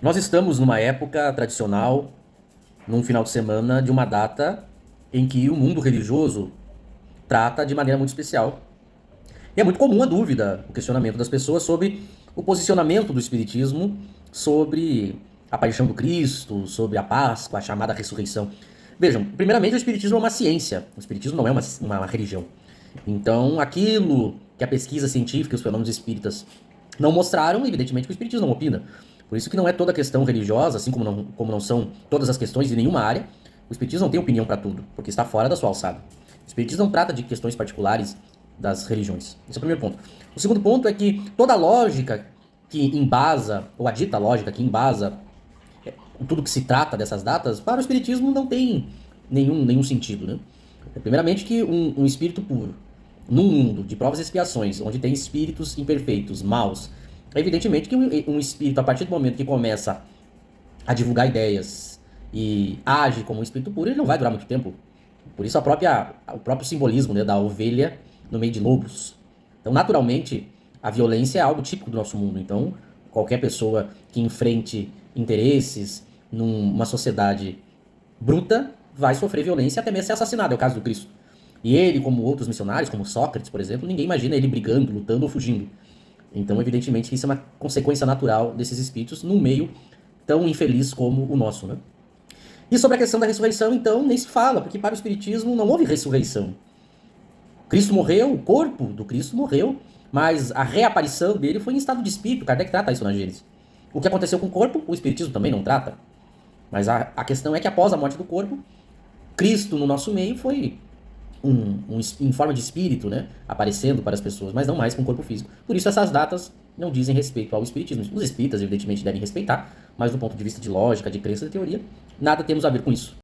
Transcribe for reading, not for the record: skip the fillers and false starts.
Nós estamos numa época tradicional, num final de semana, de uma data em que o mundo religioso trata de maneira muito especial. E é muito comum a dúvida, o questionamento das pessoas sobre o posicionamento do Espiritismo sobre a paixão do Cristo, sobre a Páscoa, a chamada ressurreição. Vejam, primeiramente, o Espiritismo é uma ciência, o Espiritismo não é uma religião. Então, aquilo que a pesquisa científica e os fenômenos espíritas não mostraram, evidentemente que o Espiritismo não opina. Por isso que não é toda questão religiosa, assim como não são todas as questões de nenhuma área, o Espiritismo não tem opinião para tudo, porque está fora da sua alçada. O Espiritismo não trata de questões particulares das religiões. Esse é o primeiro ponto. O segundo ponto é que toda a lógica que embasa, ou a dita lógica que embasa tudo que se trata dessas datas, para o Espiritismo não tem nenhum sentido. Né? Primeiramente que um espírito puro, num mundo de provas e expiações, onde tem espíritos imperfeitos, maus, é evidentemente que um espírito, a partir do momento que começa a divulgar ideias e age como um espírito puro, ele não vai durar muito tempo. Por isso o próprio simbolismo, né, da ovelha no meio de lobos. Então, naturalmente, a violência é algo típico do nosso mundo. Então, qualquer pessoa que enfrente interesses numa sociedade bruta vai sofrer violência e até mesmo ser assassinado. É o caso do Cristo. E ele, como outros missionários, como Sócrates, por exemplo, ninguém imagina ele brigando, lutando ou fugindo. Então, evidentemente, isso é uma consequência natural desses espíritos num meio tão infeliz como o nosso, né? E sobre a questão da ressurreição, então, nem se fala, porque para o Espiritismo não houve ressurreição. Cristo morreu, o corpo do Cristo morreu, mas a reaparição dele foi em estado de espírito. Kardec trata isso na Gênesis. O que aconteceu com o corpo, o Espiritismo também não trata. Mas a questão é que após a morte do corpo, Cristo no nosso meio foi em forma de espírito, né? Aparecendo para as pessoas, mas não mais com corpo físico. Por isso essas datas não dizem respeito ao Espiritismo. Os espíritas, evidentemente, devem respeitar, mas do ponto de vista de lógica, de crença, de teoria, nada temos a ver com isso.